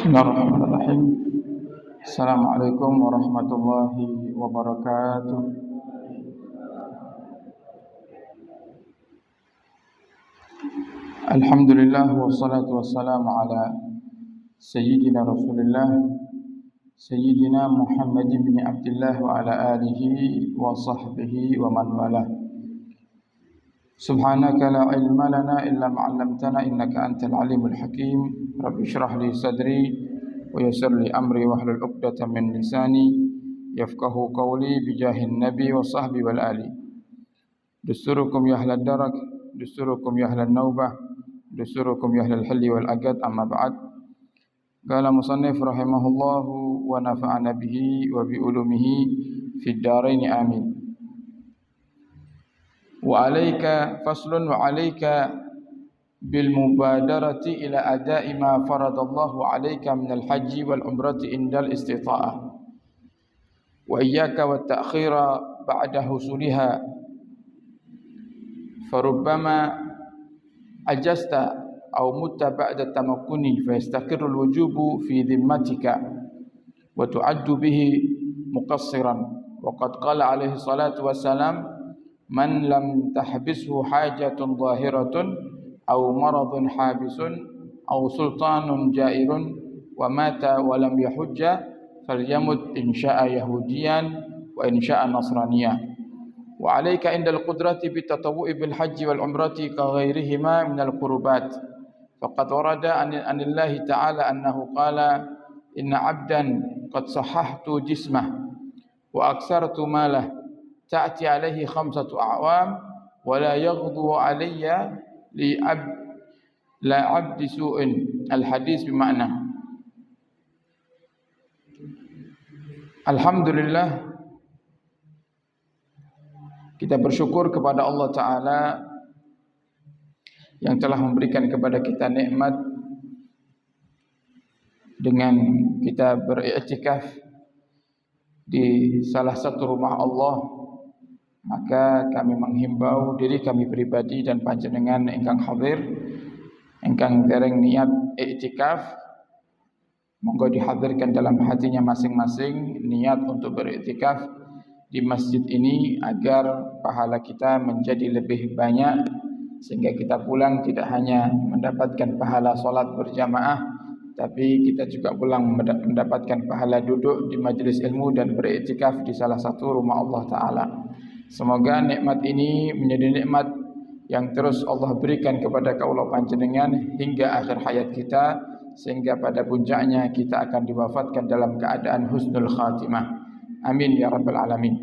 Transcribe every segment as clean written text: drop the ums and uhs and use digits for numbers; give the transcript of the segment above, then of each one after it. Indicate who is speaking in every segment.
Speaker 1: Bismillahirrahmanirrahim. Assalamualaikum warahmatullahi wabarakatuh. Alhamdulillah wassalatu wassalamu ala sayyidina Rasulillah sayyidina Muhammad bin Abdullah wa ala alihi wa sahbihi wa man walah. Subhanaka la ilma lana illa ma 'allamtana innaka antal alimul hakim. Rabbi shrah li sadri wa yassir li amri wahlul 'uqdatam min lisani yafqahu qawli bijahin nabi wa sahbi wal ali. Dusturukum ya ahlad darak, dusturukum ya ahlan naubah, dusturukum ya ahlal halli wal aqad, amma ba'd. Qala musannif rahimahullahu wa nafa'ana bihi wa bi ulumihi fid dharain amin. Wa alayka faslun wa alayka bil mubadarati ila ada'i ma faradallahu alayka minal hajji wal umrati indal istita'ah wa iyyaka wat ta'khira ba'da husuliha farubbama ajasta aw mutta ba'da tamakkuni fa yastaqirru al wujubu fi dhimmatika wa tu'addu bihi muqassiran wa qad qala alaihi salatu wassalam man lam tahbishu hajatun zahiratun aw maradun habisun aw sultanun jairun wa mata wa lam yahujja falyamut in syaa yahudiyan wa in syaa nasraniya. Wa alayka indal qudrati bitatawwu'i bil hajji wal umrati ka ghairihima minal qurbat. Faqad warada anillahi ta'ala annahu qala inna 'abdan qad sahhahtu jismah wa aksartu malah ta'ti alaihi khamsatu a'wam wa la yaghdu alayya li abdi su'in. Al-hadis bermakna alhamdulillah, kita bersyukur kepada Allah Ta'ala yang telah memberikan kepada kita nikmat dengan kita beriktikaf di salah satu rumah Allah. Maka kami menghimbau diri kami pribadi dan panjenengan ingkang hadir, ingkang dereng niat iktikaf, monggo dihadirkan dalam hatinya masing-masing niat untuk beriktikaf di masjid ini agar pahala kita menjadi lebih banyak, sehingga kita pulang tidak hanya mendapatkan pahala solat berjamaah, tapi kita juga pulang mendapatkan pahala duduk di majlis ilmu dan beriktikaf di salah satu rumah Allah Ta'ala. Semoga nikmat ini menjadi nikmat yang terus Allah berikan kepada kaula panjenengan hingga akhir hayat kita, sehingga pada puncaknya kita akan diwafatkan dalam keadaan husnul khatimah. Amin ya rabbal alamin.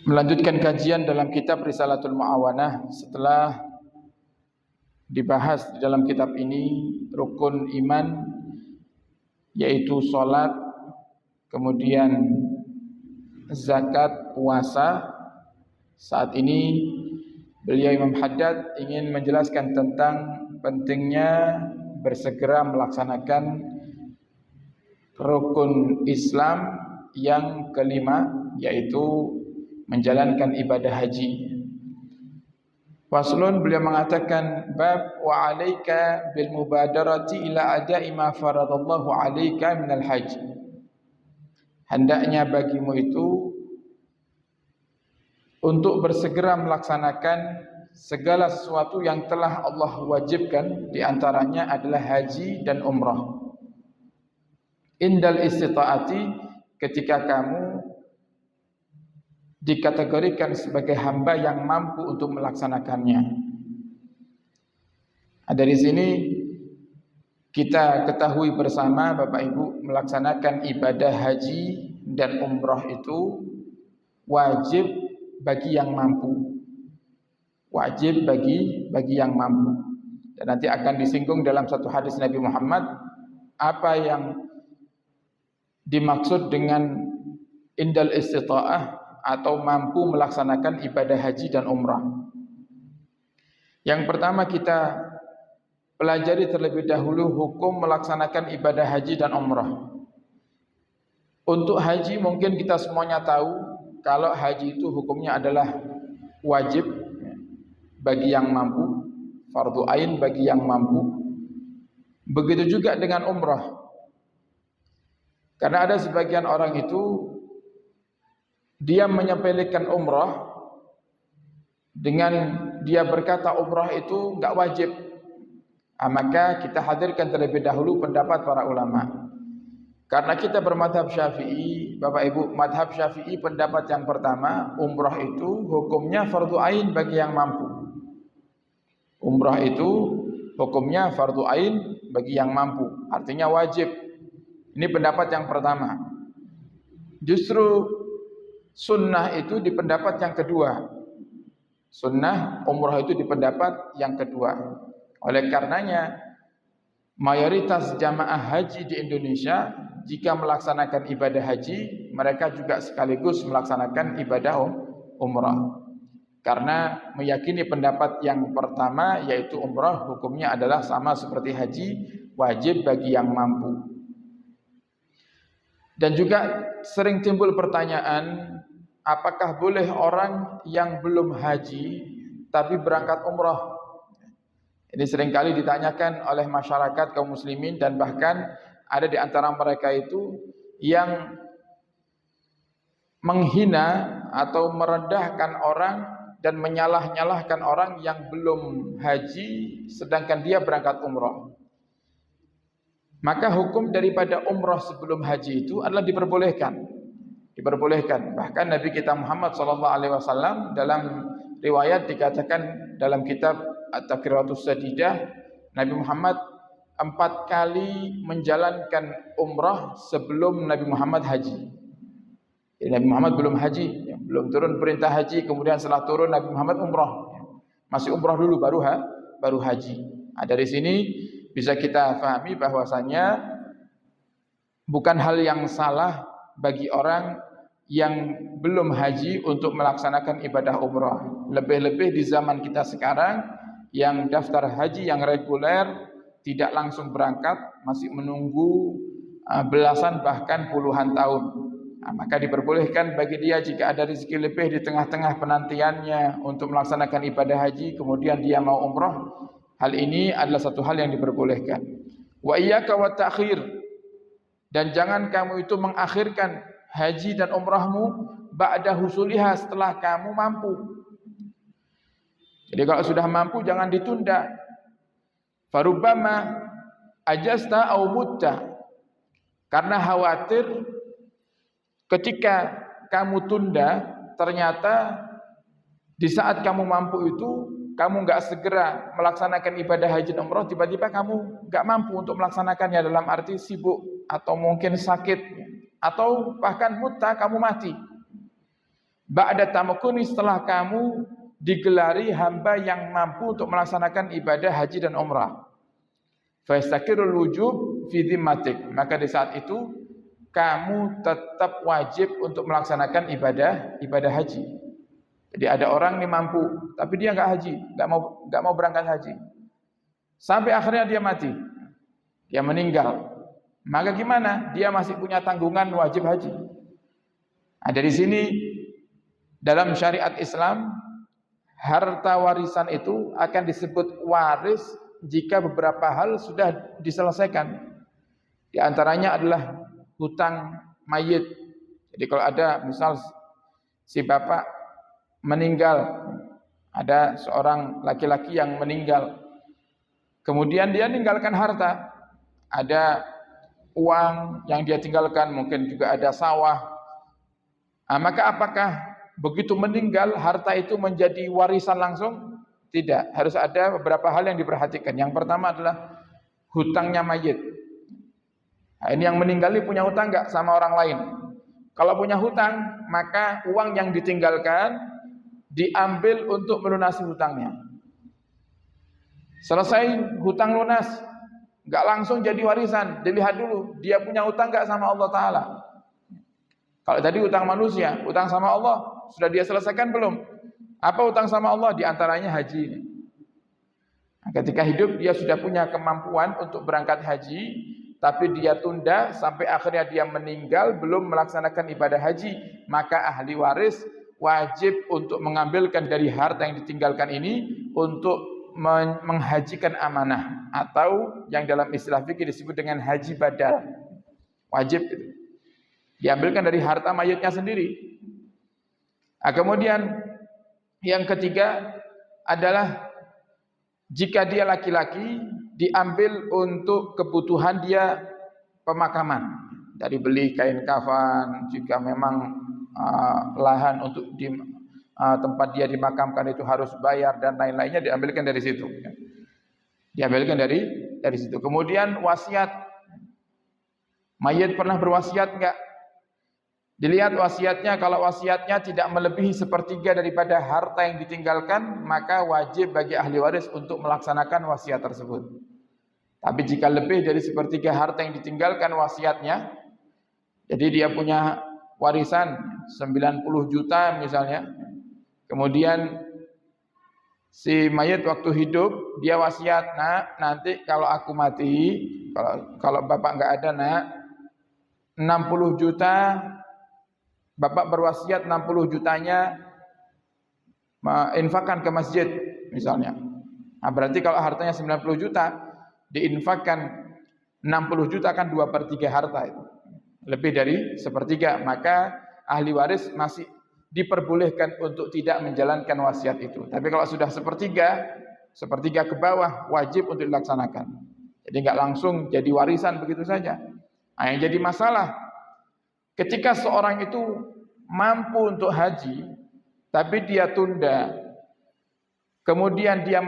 Speaker 1: Melanjutkan kajian dalam kitab Risalatul Mu'awanah setelah dibahas di dalam kitab ini rukun iman, yaitu salat, kemudian zakat, puasa. Saat ini beliau Imam Haddad ingin menjelaskan tentang pentingnya bersegera melaksanakan rukun Islam yang kelima, yaitu menjalankan ibadah haji. Faslun, beliau mengatakan bab wa alayka bil mubadarati ila ada'i ma faradallahu alayka minal haji. Hendaknya bagimu itu untuk bersegera melaksanakan segala sesuatu yang telah Allah wajibkan, di antaranya adalah haji dan umrah. Indal istita'ati, ketika kamu dikategorikan sebagai hamba yang mampu untuk melaksanakannya. Dari sini kita ketahui bersama Bapak Ibu, melaksanakan ibadah haji dan umrah itu wajib bagi yang mampu. Wajib bagi yang mampu. Dan nanti akan disinggung dalam satu hadis Nabi Muhammad apa yang dimaksud dengan indal istita'ah atau mampu melaksanakan ibadah haji dan umrah. Yang pertama kita pelajari terlebih dahulu hukum melaksanakan ibadah haji dan umrah. Untuk haji mungkin kita semuanya tahu kalau haji itu hukumnya adalah wajib bagi yang mampu, fardu ain bagi yang mampu. Begitu juga dengan umrah. Karena ada sebagian orang itu dia menyepelekan umrah dengan dia berkata umrah itu enggak wajib. Maka kita hadirkan terlebih dahulu pendapat para ulama. Karena kita bermadhab Syafi'i, Bapak Ibu, madhab Syafi'i pendapat yang pertama, umrah itu hukumnya fardu ain bagi yang mampu. Umrah itu hukumnya fardu ain bagi yang mampu, artinya wajib. Ini pendapat yang pertama. Justru sunnah itu di pendapat yang kedua. Sunnah umrah itu di pendapat yang kedua. Oleh karenanya mayoritas jamaah haji di Indonesia jika melaksanakan ibadah haji, mereka juga sekaligus melaksanakan ibadah umrah. Karena meyakini pendapat yang pertama, yaitu umrah hukumnya adalah sama seperti haji, wajib bagi yang mampu. Dan juga sering timbul pertanyaan, apakah boleh orang yang belum haji tapi berangkat umrah? Ini seringkali ditanyakan oleh masyarakat kaum muslimin, dan bahkan ada di antara mereka itu yang menghina atau merendahkan orang dan menyalah-nyalahkan orang yang belum haji sedangkan dia berangkat umrah. Maka hukum daripada umrah sebelum haji itu adalah diperbolehkan. Diperbolehkan. Bahkan Nabi kita Muhammad SAW dalam riwayat dikatakan dalam kitab At-Taqriratus Sadidah, Nabi Muhammad 4 kali menjalankan umrah sebelum Nabi Muhammad haji. Jadi Nabi Muhammad belum haji, belum turun perintah haji, kemudian setelah turun Nabi Muhammad umrah. Masih umrah dulu baru haji. Dari sini bisa kita pahami bahwasanya bukan hal yang salah bagi orang yang belum haji untuk melaksanakan ibadah umrah. Lebih-lebih di zaman kita sekarang yang daftar haji yang reguler tidak langsung berangkat, masih menunggu belasan bahkan puluhan tahun. Maka diperbolehkan bagi dia jika ada rezeki lebih di tengah-tengah penantiannya untuk melaksanakan ibadah haji, kemudian dia mau umrah. Hal ini adalah satu hal yang diperbolehkan. Wa iyyaka wa ta'khir, dan jangan kamu itu mengakhirkan haji dan umrahmu ba'da husuliha, setelah kamu mampu. Jadi kalau sudah mampu jangan ditunda. Farubbama ajasta au mutta, karena khawatir ketika kamu tunda ternyata di saat kamu mampu itu kamu enggak segera melaksanakan ibadah haji dan umrah, tiba-tiba kamu enggak mampu untuk melaksanakannya, dalam arti sibuk atau mungkin sakit atau bahkan mutta, kamu mati. Ba'da tamakkuni, setelah kamu digelari hamba yang mampu untuk melaksanakan ibadah haji dan umrah. Fastaqirul wujub fi dhimmatik, maka di saat itu kamu tetap wajib untuk melaksanakan ibadah haji. Jadi ada orang nih mampu, tapi dia enggak haji, enggak mau berangkat haji. Sampai akhirnya dia mati. Dia meninggal. Maka gimana? Dia masih punya tanggungan wajib haji. Dari sini dalam syariat Islam, harta warisan itu akan disebut waris jika beberapa hal sudah diselesaikan. Di antaranya adalah hutang mayit. Jadi kalau ada misal si bapak meninggal, ada seorang laki-laki yang meninggal, kemudian dia meninggalkan harta, ada uang yang dia tinggalkan, mungkin juga ada sawah. Maka apakah begitu meninggal harta itu menjadi warisan langsung? Tidak, harus ada beberapa hal yang diperhatikan. Yang pertama adalah hutangnya mayit. Ini yang meninggal ini punya hutang enggak sama orang lain? Kalau punya hutang, maka uang yang ditinggalkan diambil untuk melunasi hutangnya. Selesai hutang lunas, enggak langsung jadi warisan. Dilihat dulu dia punya hutang enggak sama Allah Ta'ala. Kalau tadi hutang manusia, hutang sama Allah sudah dia selesaikan belum? Apa hutang sama Allah? Di antaranya haji. Ketika hidup dia sudah punya kemampuan untuk berangkat haji, tapi dia tunda sampai akhirnya dia meninggal belum melaksanakan ibadah haji, maka ahli waris wajib untuk mengambilkan dari harta yang ditinggalkan ini untuk menghajikan amanah, atau yang dalam istilah fikih disebut dengan haji badal. Wajib itu. Diambilkan dari harta mayitnya sendiri. Nah, kemudian yang ketiga adalah jika dia laki-laki, diambil untuk kebutuhan dia pemakaman, dari beli kain kafan, jika memang lahan untuk di tempat dia dimakamkan itu harus bayar dan lain-lainnya, diambilkan dari situ. Diambilkan dari situ. Kemudian wasiat, mayit pernah berwasiat enggak? Dilihat wasiatnya. Kalau wasiatnya tidak melebihi sepertiga daripada harta yang ditinggalkan, maka wajib bagi ahli waris untuk melaksanakan wasiat tersebut. Tapi jika lebih dari sepertiga harta yang ditinggalkan wasiatnya, jadi dia punya warisan 90 juta misalnya, kemudian si mayit waktu hidup dia wasiat, nak, nanti kalau aku mati, kalau bapak enggak ada, nak, 60 juta, bapak berwasiat 60 jutanya infakkan ke masjid misalnya. Nah, berarti kalau hartanya 90 juta diinfakkan 60 juta kan 2/3 harta itu. Lebih dari sepertiga, maka ahli waris masih diperbolehkan untuk tidak menjalankan wasiat itu. Tapi kalau sudah sepertiga ke bawah, wajib untuk dilaksanakan. Jadi enggak langsung jadi warisan begitu saja. Nah, yang jadi masalah ketika seorang itu mampu untuk haji, tapi dia tunda, kemudian dia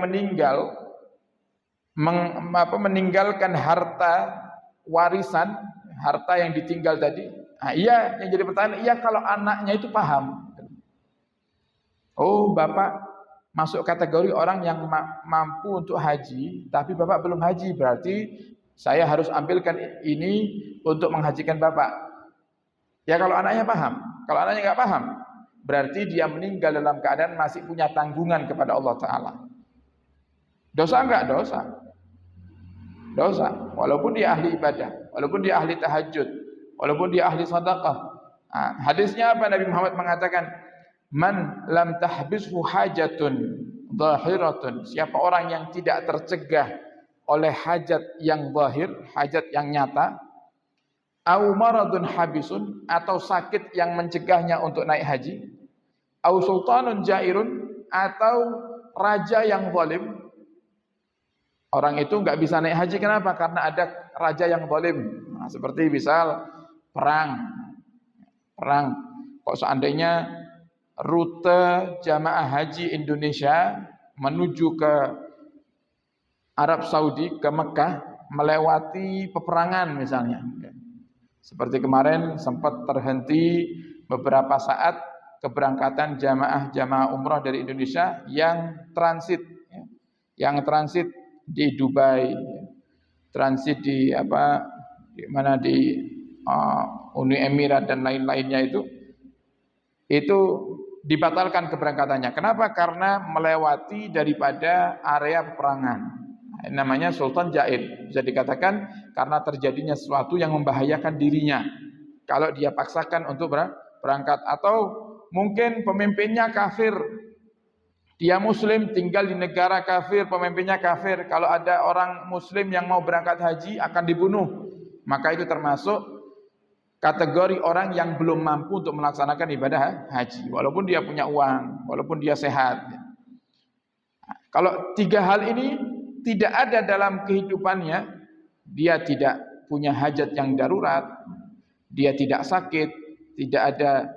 Speaker 1: meninggalkan harta warisan, harta yang ditinggal tadi. Nah, yang jadi pertanyaan, kalau anaknya itu paham, oh bapak masuk kategori orang yang mampu untuk haji, tapi bapak belum haji, berarti saya harus ambilkan ini untuk menghajikan bapak. Ya kalau anaknya paham. Kalau anaknya enggak paham, berarti dia meninggal dalam keadaan masih punya tanggungan kepada Allah Ta'ala. Dosa enggak? Dosa. Walaupun dia ahli ibadah, walaupun dia ahli tahajud, walaupun dia ahli sedekah. Nah, hadisnya apa? Nabi Muhammad mengatakan, man lam tahbishu hajatun zahiratun, siapa orang yang tidak tercegah oleh hajat yang zahir, hajat yang nyata, au maradun habisun, atau sakit yang mencegahnya untuk naik haji, au sultanun jairun, atau raja yang zalim. Orang itu enggak bisa naik haji, kenapa? Karena ada raja yang zalim. Nah, seperti misal perang. Kok seandainya rute jamaah haji Indonesia menuju ke Arab Saudi, ke Mekah, melewati peperangan misalnya. Seperti kemarin sempat terhenti beberapa saat keberangkatan jamaah umrah dari Indonesia yang transit di Dubai, transit di Uni Emirat dan lain-lainnya, itu dibatalkan keberangkatannya. Kenapa? Karena melewati daripada area peperangan. Namanya Sultan Jair. Bisa dikatakan karena terjadinya sesuatu yang membahayakan dirinya kalau dia paksakan untuk berangkat. Atau mungkin pemimpinnya kafir, dia muslim tinggal di negara kafir, pemimpinnya kafir. Kalau ada orang muslim yang mau berangkat haji akan dibunuh, maka itu termasuk kategori orang yang belum mampu untuk melaksanakan ibadah haji, walaupun dia punya uang, walaupun dia sehat. Kalau tiga hal ini tidak ada dalam kehidupannya, dia tidak punya hajat yang darurat, dia tidak sakit, tidak ada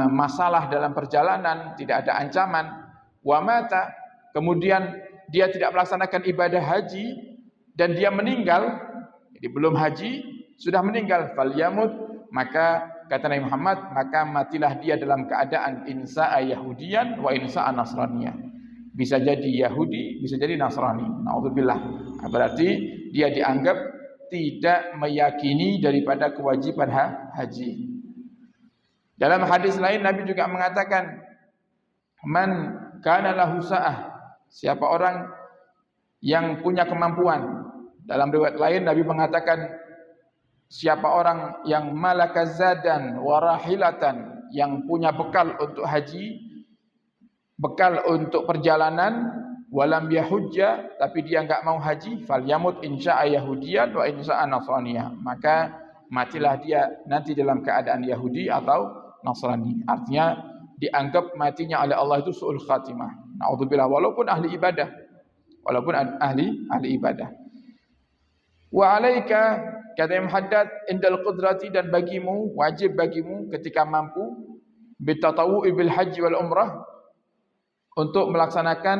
Speaker 1: masalah dalam perjalanan, tidak ada ancaman, wa mata, kemudian dia tidak melaksanakan ibadah haji dan dia meninggal, jadi belum haji sudah meninggal, falyamut, maka kata Nabi Muhammad, maka matilah dia dalam keadaan insa'a yahudiyan wa insa'a nasraniyah. Bisa jadi Yahudi, bisa jadi Nasrani. Na'udzubillah. Nah, berarti dia dianggap tidak meyakini daripada kewajiban haji. Dalam hadis lain Nabi juga mengatakan, man kana lahu sa'ah, siapa orang yang punya kemampuan. Dalam riwayat lain Nabi mengatakan, siapa orang yang malaka zadan wa rahilatan, yang punya bekal untuk haji, bekal untuk perjalanan, walam yahujja, tapi dia enggak mau haji, falyamut insya'a yahudiyan wa insya'a nasraniyah, maka matilah dia nanti dalam keadaan Yahudi atau Nasrani. Artinya dianggap matinya oleh Allah itu su'ul khatimah. Na'udzubillah, walaupun ahli ibadah. Walaupun ahli ibadah. Wa alaika, kata Imam Haddad, indal qudrati, dan bagimu, wajib bagimu ketika mampu, bitatawu'i bil haji wal umrah, untuk melaksanakan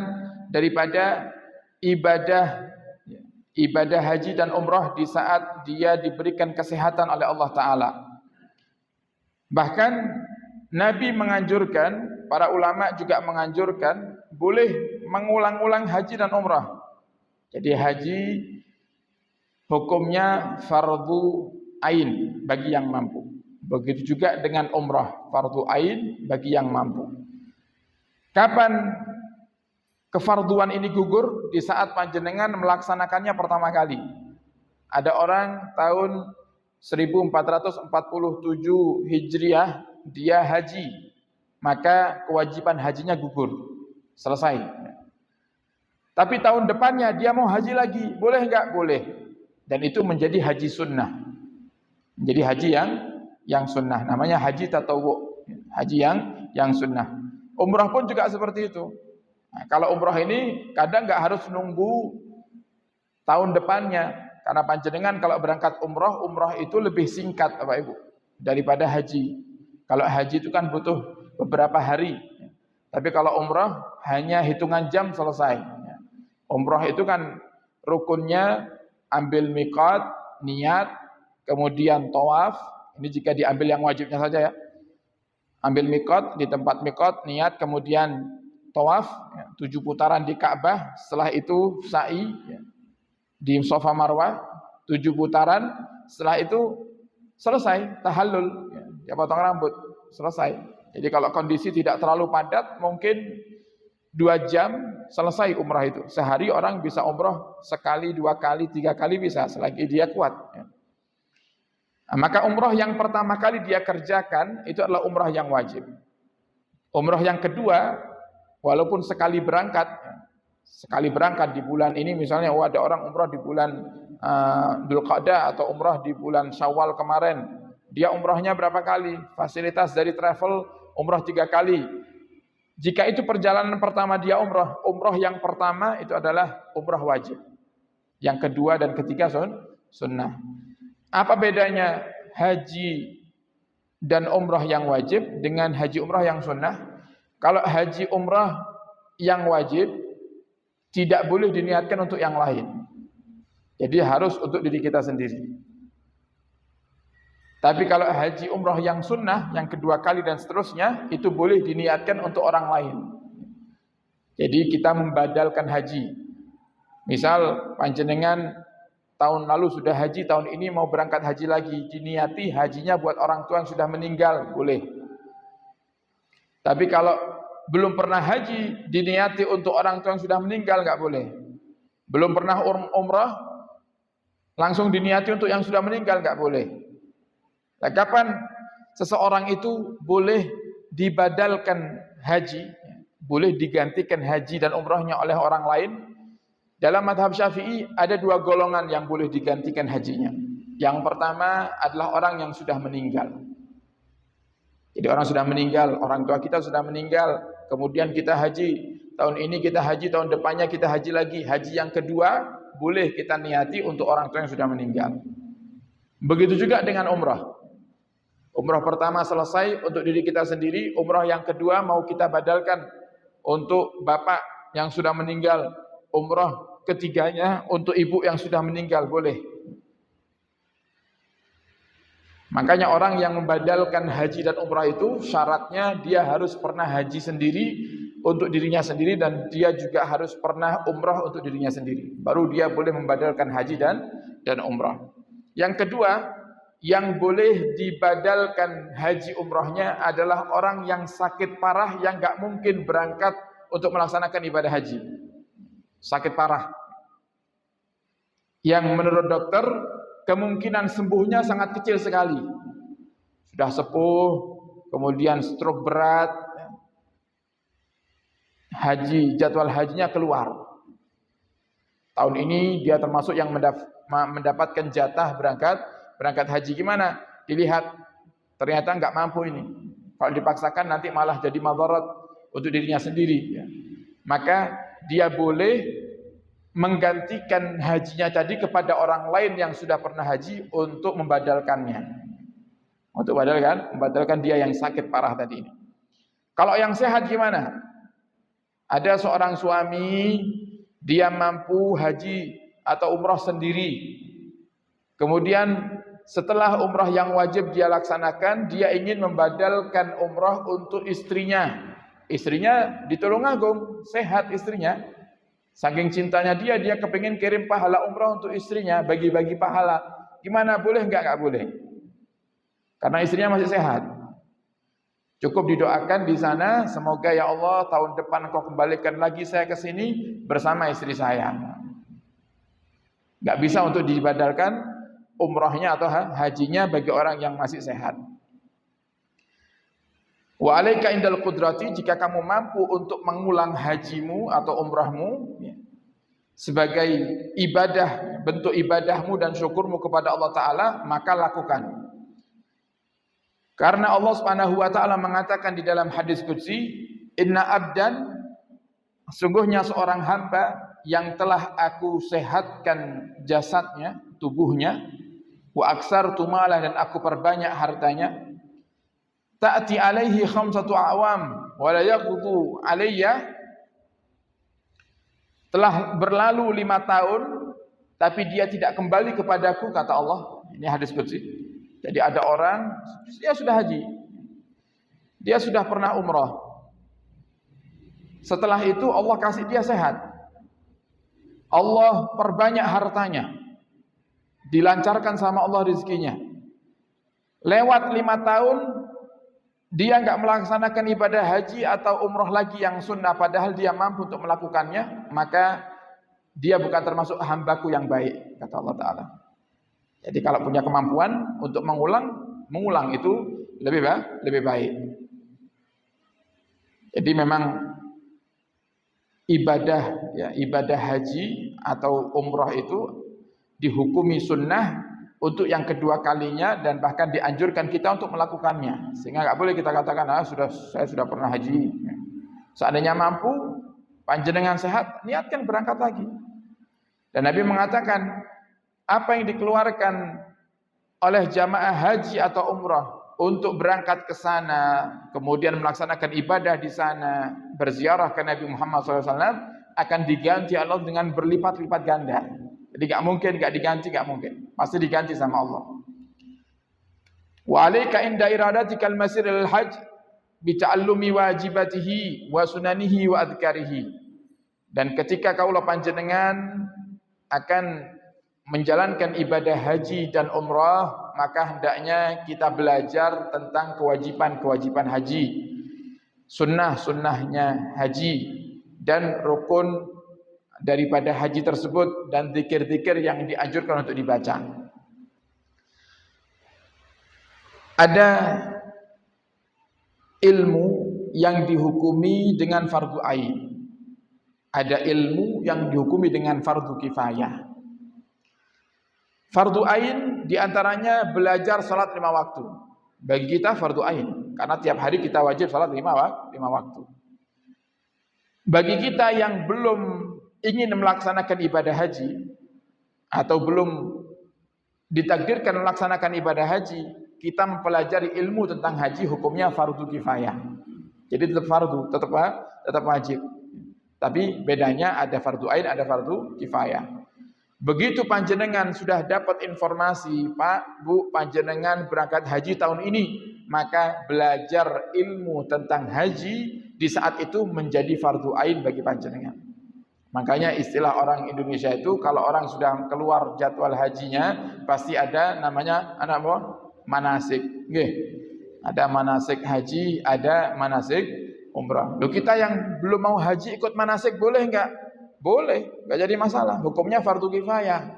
Speaker 1: daripada ibadah haji dan umrah di saat dia diberikan kesehatan oleh Allah Ta'ala. Bahkan Nabi menganjurkan, para ulama juga menganjurkan, boleh mengulang-ulang haji dan umrah. Jadi haji hukumnya fardu ain bagi yang mampu. Begitu juga dengan umrah, fardu ain bagi yang mampu. Kapan kefarduan ini gugur? Di saat panjenengan melaksanakannya pertama kali. Ada orang tahun 1447 Hijriah dia haji, maka kewajiban hajinya gugur, selesai. Tapi tahun depannya dia mau haji lagi, boleh enggak? Boleh. Dan itu menjadi haji sunnah. Menjadi haji yang sunnah, namanya haji tatawwu, haji yang sunnah. Umrah pun juga seperti itu. Nah, kalau umrah ini kadang enggak harus nunggu tahun depannya, karena panjenengan kalau berangkat umrah itu lebih singkat Bapak Ibu daripada haji. Kalau haji itu kan butuh beberapa hari, tapi kalau umrah hanya hitungan jam selesai. Umrah itu kan rukunnya ambil miqat, niat, kemudian tawaf. Ini jika diambil yang wajibnya saja ya. Ambil miqat, di tempat miqat, niat, kemudian tawaf, 7 putaran di Ka'bah, setelah itu sa'i di Safa Marwah, 7 putaran, setelah itu selesai, tahallul, dia potong rambut, selesai. Jadi kalau kondisi tidak terlalu padat, mungkin 2 jam selesai umrah itu. Sehari orang bisa umrah sekali, 2 kali, 3 kali bisa, selagi dia kuat. Nah, maka umrah yang pertama kali dia kerjakan itu adalah umrah yang wajib. Umrah yang kedua, walaupun sekali berangkat di bulan ini, misalnya ada orang umrah di bulan Dzulqa'dah atau umrah di bulan Syawal kemarin, dia umrahnya berapa kali? Fasilitas dari travel umrah 3 kali. Jika itu perjalanan pertama dia umrah yang pertama itu adalah umrah wajib. Yang kedua dan ketiga sunnah. Apa bedanya haji dan umrah yang wajib dengan haji umrah yang sunnah? Kalau haji umrah yang wajib tidak boleh diniatkan untuk yang lain. Jadi harus untuk diri kita sendiri. Tapi kalau haji umrah yang sunnah, yang kedua kali dan seterusnya, itu boleh diniatkan untuk orang lain. Jadi kita membadalkan haji. Misal panjenengan tahun lalu sudah haji, tahun ini mau berangkat haji lagi, diniati hajinya buat orang tua yang sudah meninggal, boleh. Tapi kalau belum pernah haji, diniati untuk orang tua yang sudah meninggal, enggak boleh. Belum pernah umrah, langsung diniati untuk yang sudah meninggal, enggak boleh. Nah, kapan seseorang itu boleh dibadalkan haji, boleh digantikan haji dan umrahnya oleh orang lain? Dalam mazhab Syafi'i ada 2 golongan yang boleh digantikan hajinya. Yang pertama adalah orang yang sudah meninggal. Jadi orang sudah meninggal, orang tua kita sudah meninggal, kemudian kita haji, tahun ini kita haji, tahun depannya kita haji lagi. Haji yang kedua boleh kita niati untuk orang tua yang sudah meninggal. Begitu juga dengan umrah. Umrah pertama selesai untuk diri kita sendiri, umrah yang kedua mau kita badalkan untuk bapak yang sudah meninggal, umrah ketiganya untuk ibu yang sudah meninggal, boleh. Makanya orang yang membadalkan haji dan umrah itu syaratnya dia harus pernah haji sendiri untuk dirinya sendiri dan dia juga harus pernah umrah untuk dirinya sendiri. Baru dia boleh membadalkan haji dan umrah. Yang kedua, yang boleh dibadalkan haji umrahnya adalah orang yang sakit parah yang gak mungkin berangkat untuk melaksanakan ibadah haji. Sakit parah. Yang menurut dokter kemungkinan sembuhnya sangat kecil sekali. Sudah sepuh, kemudian stroke berat, jadwal hajinya keluar. Tahun ini dia termasuk yang mendapatkan jatah berangkat haji. Gimana? Dilihat ternyata nggak mampu ini. Kalau dipaksakan nanti malah jadi madarat untuk dirinya sendiri. Ya. Maka dia boleh menggantikan hajinya tadi kepada orang lain yang sudah pernah haji untuk membadalkannya. Untuk membadalkan dia yang sakit parah tadi ini. Kalau yang sehat gimana? Ada seorang suami, dia mampu haji atau umrah sendiri. Kemudian setelah umrah yang wajib dia laksanakan, dia ingin membadalkan umrah untuk istrinya. Istrinya di Tulungagung, sehat istrinya. Saking cintanya dia kepingin kirim pahala umrah untuk istrinya, bagi-bagi pahala. Gimana, boleh enggak? Enggak boleh. Karena istrinya masih sehat. Cukup didoakan di sana, semoga ya Allah tahun depan Engkau kembalikan lagi saya ke sini bersama istri saya. Enggak bisa untuk dibadalkan umrahnya atau hajinya bagi orang yang masih sehat. Wa alaika indal qudrati, jika kamu mampu untuk mengulang hajimu atau umrahmu sebagai ibadah, bentuk ibadahmu dan syukurmu kepada Allah Ta'ala, maka lakukan. Karena Allah Subhanahu wa Ta'ala mengatakan di dalam hadis qudsi, inna abdan, sungguhnya seorang hamba yang telah aku sehatkan jasadnya, tubuhnya, wa aksartu malah, dan aku perbanyak hartanya, ta'ti alaihi khamsatu awam wa la yaqdu alayya, telah berlalu 5 tahun tapi dia tidak kembali kepadaku, kata Allah. Ini hadis qudsi. Jadi ada orang, dia sudah haji, dia sudah pernah umrah, setelah itu Allah kasih dia sehat, Allah perbanyak hartanya, dilancarkan sama Allah rezekinya. Lewat 5 tahun dia enggak melaksanakan ibadah haji atau umrah lagi yang sunnah, padahal dia mampu untuk melakukannya, maka dia bukan termasuk hambaku yang baik, kata Allah Ta'ala. Jadi kalau punya kemampuan untuk mengulang itu lebih baik. Jadi memang ibadah haji atau umrah itu dihukumi sunnah untuk yang kedua kalinya, dan bahkan dianjurkan kita untuk melakukannya. Sehingga nggak boleh kita katakan, saya sudah pernah haji. Seandainya mampu, panjenengan sehat, niatkan berangkat lagi. Dan Nabi mengatakan, apa yang dikeluarkan oleh jamaah haji atau umrah untuk berangkat ke sana, kemudian melaksanakan ibadah di sana, berziarah ke Nabi Muhammad SAW, akan diganti Allah dengan berlipat-lipat ganda. Jadi nggak diganti, nggak mungkin. Pasti diganti sama Allah. Wa alaika inda iradatikal masir al hajj bi ta'allumi wajibatihi wa sunanihi wa adhkarihi. Dan ketika kaulah panjenengan akan menjalankan ibadah haji dan umrah, maka hendaknya kita belajar tentang kewajiban-kewajiban haji, sunnah-sunnahnya haji, dan rukun daripada haji tersebut, dan zikir-zikir yang dianjurkan untuk dibaca. Ada ilmu yang dihukumi dengan fardu ain, ada ilmu yang dihukumi dengan fardu kifayah. Fardu ain diantaranya belajar salat 5 waktu. Bagi kita fardu ain, karena tiap hari kita wajib salat 5 waktu. Bagi kita yang belum ingin melaksanakan ibadah haji, atau belum ditakdirkan melaksanakan ibadah haji, kita mempelajari ilmu tentang haji, hukumnya fardu kifayah. Jadi tetap fardu, tetap wajib. Tapi bedanya ada fardu ain, ada fardu kifayah. Begitu panjenengan sudah dapat informasi, Pak, Bu, panjenengan berangkat haji tahun ini, maka belajar ilmu tentang haji di saat itu menjadi fardu ain bagi panjenengan. Makanya istilah orang Indonesia itu, kalau orang sudah keluar jadwal hajinya, pasti ada namanya manasik. Nggih. Ada manasik haji, ada manasik umrah. Loh, kita yang belum mau haji ikut manasik boleh enggak? Boleh, enggak jadi masalah. Hukumnya fardu kifayah.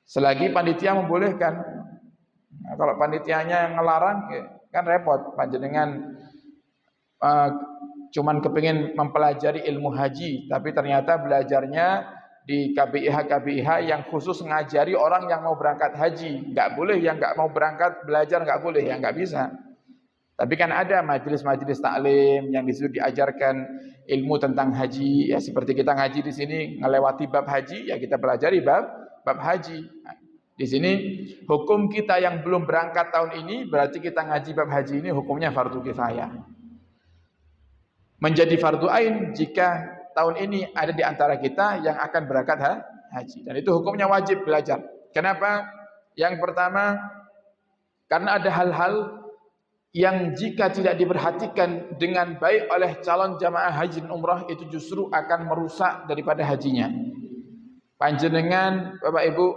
Speaker 1: Selagi panitia membolehkan. Nah, kalau panitianya ngelarang, kan repot. Panjenengan cuman kepingin mempelajari ilmu haji, tapi ternyata belajarnya di KBIH yang khusus ngajari orang yang mau berangkat haji. Nggak boleh yang nggak mau berangkat belajar, nggak boleh, ya nggak bisa. Tapi kan ada majelis-majelis taklim yang disitu diajarkan ilmu tentang haji, ya seperti kita ngaji di sini ngelewati bab haji, ya kita pelajari bab haji. Nah, di sini hukum kita yang belum berangkat tahun ini berarti kita ngaji bab haji ini hukumnya fardu kifayah. Menjadi fardu ain jika tahun ini ada di antara kita yang akan berangkat haji, dan itu hukumnya wajib belajar. Kenapa? Yang pertama, karena ada hal-hal yang jika tidak diperhatikan dengan baik oleh calon jamaah haji dan umrah itu justru akan merusak daripada hajinya. Panjenengan Bapak Ibu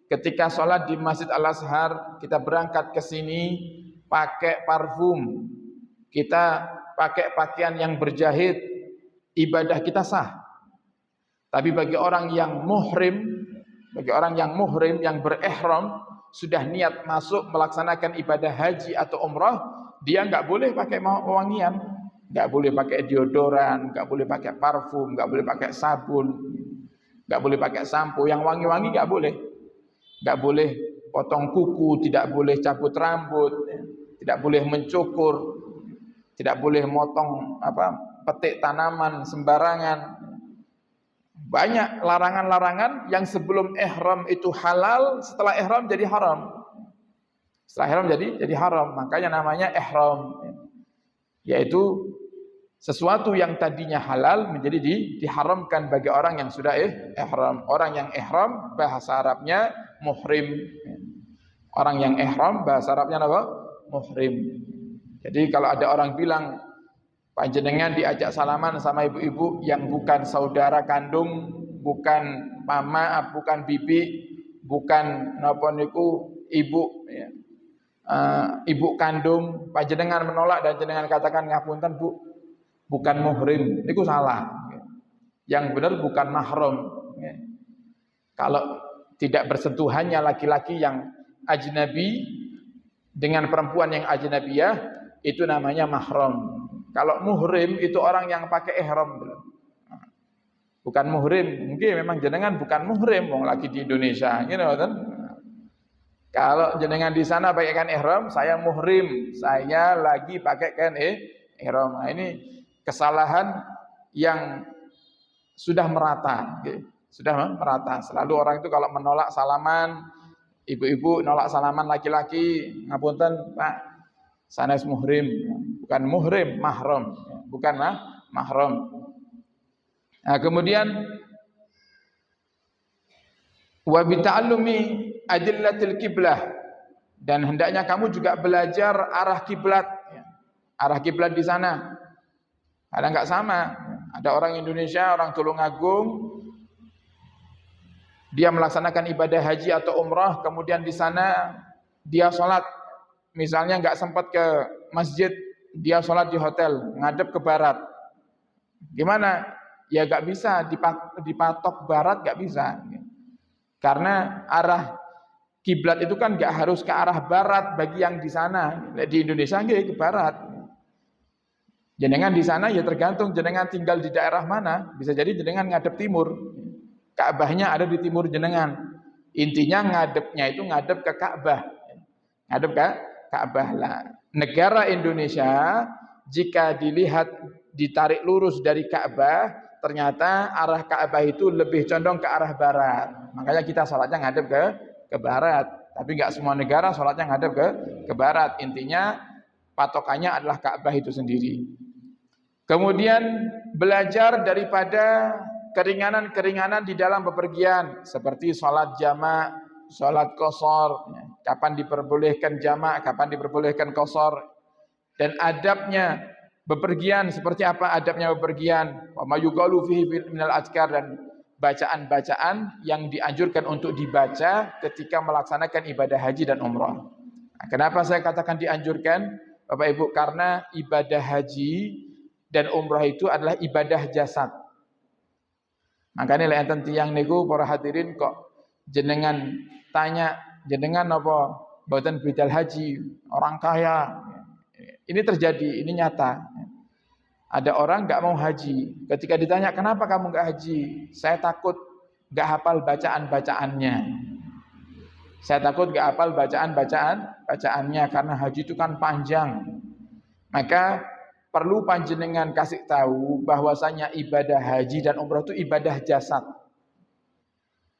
Speaker 1: ketika sholat di Masjid Al-Azhar, kita berangkat ke sini pakai parfum, kita pakai pakaian yang berjahit, ibadah kita sah. Tapi bagi orang yang muhrim, yang berihram, sudah niat masuk melaksanakan ibadah haji atau umrah, dia nggak boleh pakai wangian, nggak boleh pakai deodoran, nggak boleh pakai parfum, nggak boleh pakai sabun, nggak boleh pakai sampo yang wangi-wangi, nggak boleh potong kuku, tidak boleh cabut rambut, tidak boleh mencukur, tidak boleh motong petik tanaman sembarangan. Banyak larangan-larangan yang sebelum ihram itu halal, setelah ihram jadi haram. Setelah ihram jadi haram, makanya namanya ihram. Yaitu sesuatu yang tadinya halal menjadi diharamkan bagi orang yang sudah ihram. Orang yang ihram bahasa Arabnya muhrim. Orang yang ihram bahasa Arabnya apa? Muhrim. Jadi kalau ada orang bilang panjenengan diajak salaman sama ibu-ibu yang bukan saudara kandung, bukan mama, bukan bibi, bukan napa niku ibu, ya. Ibu kandung, panjenengan menolak dan jenengan katakan ngapunten Bu, bukan muhrim, niku salah. Yang benar bukan mahram. Kalau tidak bersentuhannya laki-laki yang ajnabi dengan perempuan yang ajnabiyah, itu namanya mahram. Kalau muhrim itu orang yang pakai ihram. Bukan muhrim, mungkin memang jenengan bukan muhrim, wong lagi di Indonesia, gitu kan? Kalau jenengan di sana pakaikan ihram, saya muhrim, saya lagi pakaikan ihram. Nah, ini kesalahan yang sudah merata, gitu. Sudah merata. Selalu orang itu kalau menolak salaman, ibu-ibu nolak salaman laki-laki, ngapunten Pak, sanes muhrim, bukan muhrim, mahram, bukan mahram. Nah, kemudian wa bi ta'allumi adillatil qiblah, dan hendaknya kamu juga belajar arah kiblat. Arah kiblat di sana ada enggak sama. Ada orang Indonesia, orang Tulungagung, dia melaksanakan ibadah haji atau umrah, kemudian di sana dia sholat, misalnya enggak sempat ke masjid, dia sholat di hotel, ngadep ke barat. Gimana? Ya enggak bisa dipatok barat, enggak bisa. Karena arah kiblat itu kan enggak harus ke arah barat bagi yang di sana. Di Indonesia enggak ke barat. Jenengan di sana ya tergantung jenengan tinggal di daerah mana. Bisa jadi jenengan ngadep timur. Ka'bahnya ada di timur jenengan. Intinya ngadepnya itu ngadep ke Ka'bah. Ngadep ke Ka'bah lah. Negara Indonesia jika dilihat ditarik lurus dari Ka'bah, ternyata arah Ka'bah itu lebih condong ke arah barat. Makanya kita sholatnya ngadep ke barat. Tapi enggak semua negara sholatnya ngadep ke barat. Intinya patokannya adalah Ka'bah itu sendiri. Kemudian belajar daripada keringanan-keringanan di dalam bepergian, seperti sholat jamak, sholat qashar, kapan diperbolehkan jamak, kapan diperbolehkan qashar, dan adabnya bepergian seperti apa adabnya bepergian, wa mayuqalu fihi minal azkar, dan bacaan-bacaan yang dianjurkan untuk dibaca ketika melaksanakan ibadah haji dan umrah. Nah, kenapa saya katakan dianjurkan, Bapak Ibu? Karena ibadah haji dan umrah itu adalah ibadah jasad. Makanya lek enten tiyang niku para hadirin kok jenengan tanya, jenengan apa mboten bidal haji, orang kaya. Ini terjadi, ini nyata. Ada orang nggak mau haji. Ketika ditanya, kenapa kamu nggak haji? Saya takut nggak hafal bacaan-bacaannya. Saya takut nggak hafal bacaannya karena haji itu kan panjang. Maka perlu panjenengan kasih tahu bahwasanya ibadah haji dan umrah itu ibadah jasad.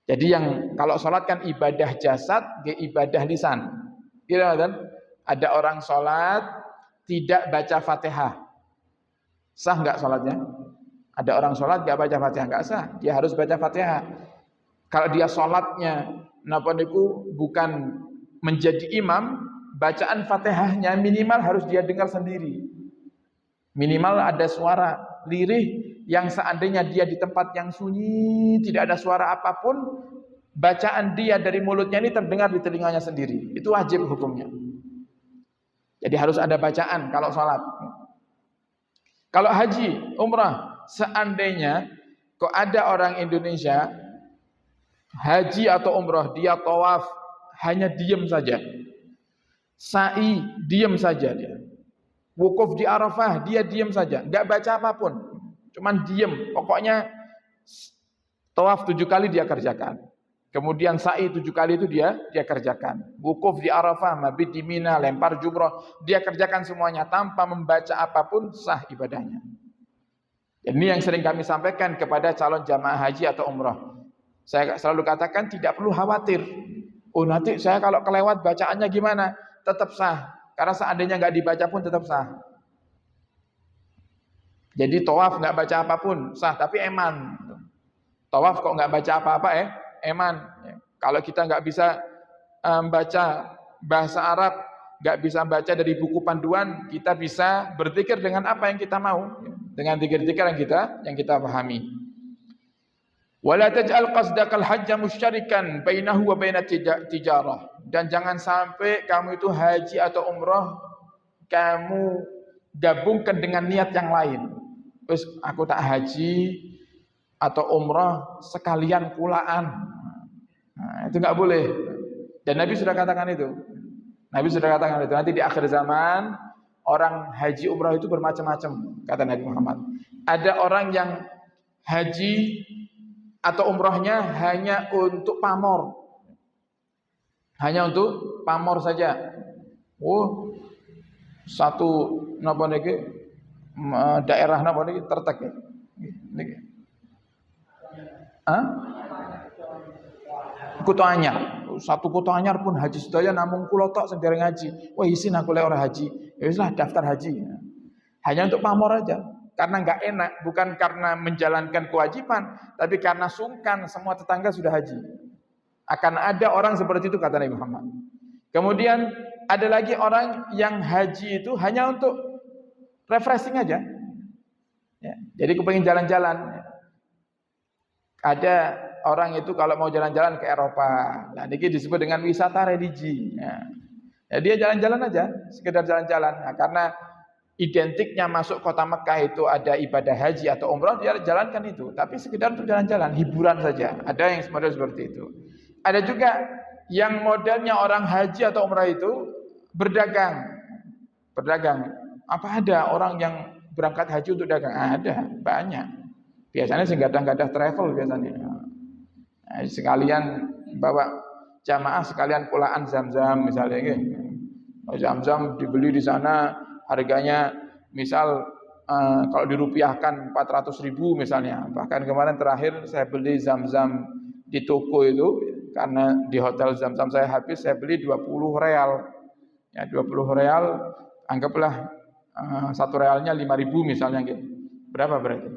Speaker 1: Jadi yang kalau sholat kan ibadah jasad, ibadah lisan. Kira kan? Ada orang sholat tidak baca Fatihah, sah nggak sholatnya? Ada orang sholat nggak baca Fatihah, nggak sah. Dia harus baca Fatihah. Kalau dia sholatnya napa niku bukan menjadi imam, bacaan Fatihahnya minimal harus dia dengar sendiri. Minimal ada suara lirih yang seandainya dia di tempat yang sunyi, tidak ada suara apapun, bacaan dia dari mulutnya ini terdengar di telinganya sendiri. Itu wajib hukumnya. Jadi harus ada bacaan kalau sholat. Kalau haji, umrah, seandainya kok ada orang Indonesia haji atau umrah, dia tawaf hanya diam saja, sa'i diam saja dia, wukuf di Arafah dia diam saja, nggak baca apapun, cuman diam. Pokoknya tawaf 7 kali dia kerjakan, kemudian sa'i 7 kali itu dia kerjakan, wukuf di Arafah, mabit di Mina, lempar jumrah, dia kerjakan semuanya tanpa membaca apapun, sah ibadahnya. Ini yang sering kami sampaikan kepada calon jamaah haji atau umrah. Saya selalu katakan tidak perlu khawatir. Oh nanti saya kalau kelewat bacaannya gimana? Tetap sah. Karena seandainya nggak dibaca pun tetap sah. Jadi tawaf nggak baca apapun sah, tapi eman. Tawaf kok nggak baca apa-apa eman. Kalau kita nggak bisa baca bahasa Arab, nggak bisa baca dari buku panduan, kita bisa berzikir dengan apa yang kita mau, dengan zikir-zikir yang kita pahami. Wala taj'al qasdakal hajja musyarikan bainahu wa bainat tijarah. Dan jangan sampai kamu itu haji atau umrah kamu gabungkan dengan niat yang lain. Terus aku tak haji atau umrah sekalian pulaan. Nah, itu enggak boleh. Dan Nabi sudah katakan itu. Nabi sudah katakan itu. Nanti di akhir zaman orang haji umrah itu bermacam-macam, kata Nabi Muhammad. Ada orang yang haji atau umrahnya hanya untuk pamor, hanya untuk pamor saja. Oh, satu napa niki daerah napa niki tertek niki. Kuto Anyar, satu Kuto Anyar pun haji sedaya namung kula tok sing dereng haji. Wah isin aku lek ora haji. Ya wis lah daftar haji. Hanya untuk pamor aja. Karena nggak enak, bukan karena menjalankan kewajiban, tapi karena sungkan semua tetangga sudah haji. Akan ada orang seperti itu kata Nabi Muhammad. Kemudian ada lagi orang yang haji itu hanya untuk refreshing aja. Ya, jadi kepengen jalan-jalan. Ada orang itu kalau mau jalan-jalan ke Eropa, nah ini disebut dengan wisata religi. Ya, dia jalan-jalan aja, sekedar jalan-jalan. Nah, karena identiknya masuk kota Mekah itu ada ibadah haji atau umrah, dia jalankan itu. Tapi sekedar untuk jalan-jalan, hiburan saja. Ada yang model seperti itu. Ada juga yang modelnya orang haji atau umrah itu berdagang. Berdagang. Apa ada orang yang berangkat haji untuk dagang? Ada, banyak. Biasanya sih gadah-gadah travel biasanya. Nah, sekalian bawa jamaah, sekalian pulaan Zam-Zam misalnya gitu. Zam-Zam dibeli di sana. Harganya misal kalau dirupiahkan 400.000 misalnya. Bahkan kemarin terakhir saya beli Zam-Zam di toko itu, karena di hotel Zam-Zam saya habis, saya beli 20 real. Ya 20 real, anggaplah 1 realnya 5.000 misalnya gitu. Berapa berarti?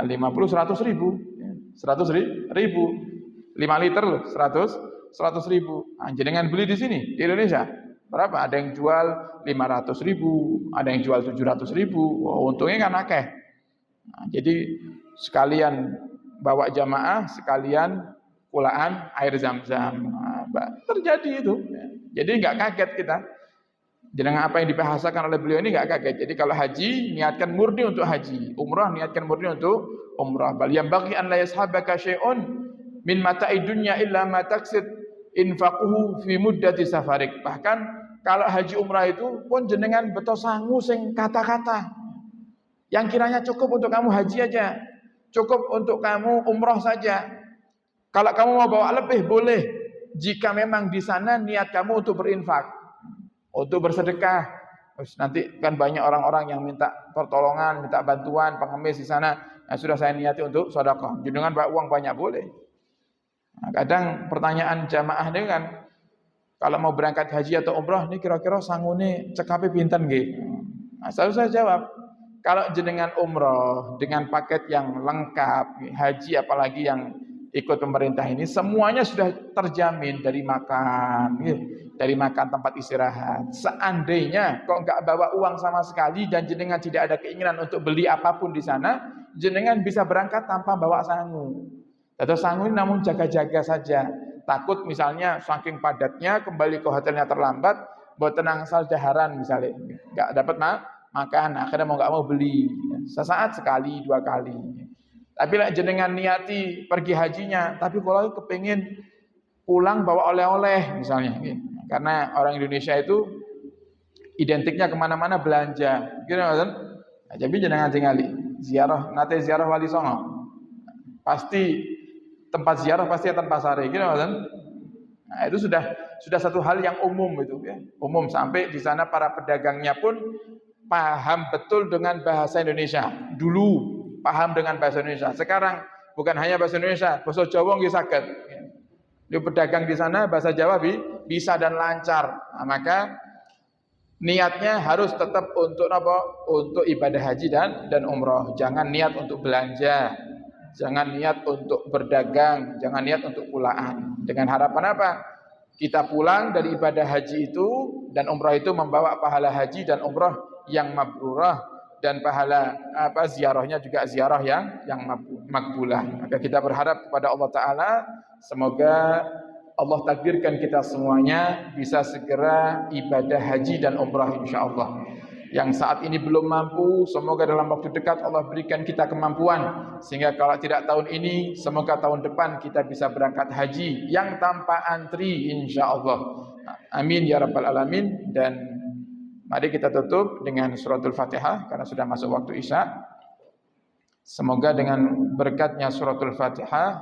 Speaker 1: 50 100.000. 100.000. 5 liter loh, 100.000. Jenengan beli di sini di Indonesia. Berapa? Ada yang jual 500.000, ada yang jual 700.000. Oh, untungnya kan akeh. Nah, jadi sekalian bawa jamaah, sekalian pulaan air Zam-Zam. Nah, terjadi itu. Jadi nggak kaget kita. Dengan apa yang dibahasakan oleh beliau ini nggak kaget. Jadi kalau haji niatkan murni untuk haji, umrah niatkan murni untuk umrah. Bal yang bagi an la yashabaka syai'un min mata'i dunya illa ma taqsid infaquhu fi muddati safarik. Bahkan kalau haji umrah itu pun jenengan beto sangu sing kata-kata. Yang kiranya cukup untuk kamu haji aja, cukup untuk kamu umroh saja. Kalau kamu mau bawa lebih boleh, jika memang di sana niat kamu untuk berinfak, untuk bersedekah. Terus nanti kan banyak orang-orang yang minta pertolongan, minta bantuan, pengemis di sana. Nah, sudah saya niati untuk sedekah. Jenengan bawa uang banyak boleh. Nah, kadang pertanyaan jamaah ini kan, kalau mau berangkat haji atau umroh, ini kira-kira sangune cekape pinten nggih? Nah, selalu saya jawab, kalau jenengan umroh dengan paket yang lengkap, haji apalagi yang ikut pemerintah ini, semuanya sudah terjamin dari makan, dari makan, tempat istirahat. Seandainya kok nggak bawa uang sama sekali dan jenengan tidak ada keinginan untuk beli apapun di sana, jenengan bisa berangkat tanpa bawa sangu. Atau sangu ini namun jaga-jaga saja. Takut misalnya saking padatnya kembali ke hotelnya terlambat, buat tenang asal daharan misalnya, nggak dapat makan, akhirnya mau nggak mau beli. Sesaat sekali, 2 kali. Tapi lah jenengan niati pergi hajinya, tapi kalau kepingin pulang bawa oleh-oleh misalnya, karena orang Indonesia itu identiknya kemana-mana belanja, gitu kan? Nah, jadi jenengan tinggali ziarah, nate ziarah Wali Songo, pasti tempat ziarah pasti tanpa pasare, gitu kan? Nah, itu sudah satu hal yang umum itu, ya. Umum sampai di sana para pedagangnya pun paham betul dengan bahasa Indonesia. Dulu paham dengan bahasa Indonesia. Sekarang bukan hanya bahasa Indonesia, bahasa Jawa nggih saged. Di pedagang di sana bahasa Jawa bisa dan lancar. Nah, maka niatnya harus tetap untuk apa? Untuk ibadah haji dan umroh. Jangan niat untuk belanja. Jangan niat untuk berdagang, jangan niat untuk pulaan. Dengan harapan apa? Kita pulang dari ibadah haji itu dan umrah itu membawa pahala haji dan umrah yang mabrurah, dan pahala ziarahnya juga ziarah yang makbulah. Maka kita berharap kepada Allah Ta'ala, semoga Allah takdirkan kita semuanya bisa segera ibadah haji dan umrah insyaAllah. Yang saat ini belum mampu, semoga dalam waktu dekat Allah berikan kita kemampuan, sehingga kalau tidak tahun ini, semoga tahun depan kita bisa berangkat haji yang tanpa antri insyaAllah. Amin ya rabbal alamin. Dan mari kita tutup dengan suratul Fatihah karena sudah masuk waktu Isya. Semoga dengan berkatnya suratul Fatihah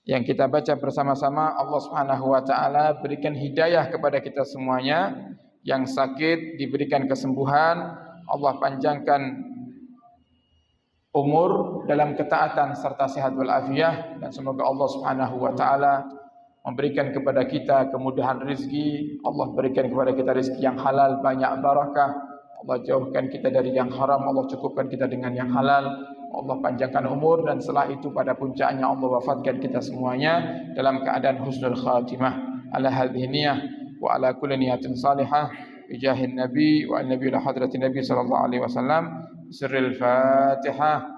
Speaker 1: yang kita baca bersama-sama, Allah Subhanahu wa taala berikan hidayah kepada kita semuanya. Yang sakit diberikan kesembuhan, Allah panjangkan umur dalam ketaatan serta sehat walafiat, dan semoga Allah Subhanahu wa taala memberikan kepada kita kemudahan rezeki. Allah berikan kepada kita rezeki yang halal, banyak barakah. Allah jauhkan kita dari yang haram, Allah cukupkan kita dengan yang halal. Allah panjangkan umur, dan setelah itu pada puncaknya Allah wafatkan kita semuanya dalam keadaan husnul khatimah. Ala hadhihi niyah wa ala kulli niyatin salihah bi jahin nabi wa an-nabi ila hadratin nabi sallallahu alaihi wasallam. Sirril Fatihah.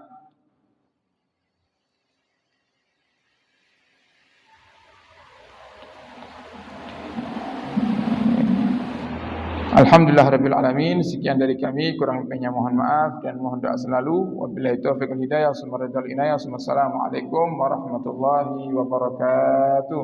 Speaker 1: Alhamdulillahirabbil alamin. Sekian dari kami, kurang lebihnya mohon maaf dan mohon doa selalu. Wabillahi taufiq wal hidayah. Assalamualaikum warahmatullahi wabarakatuh.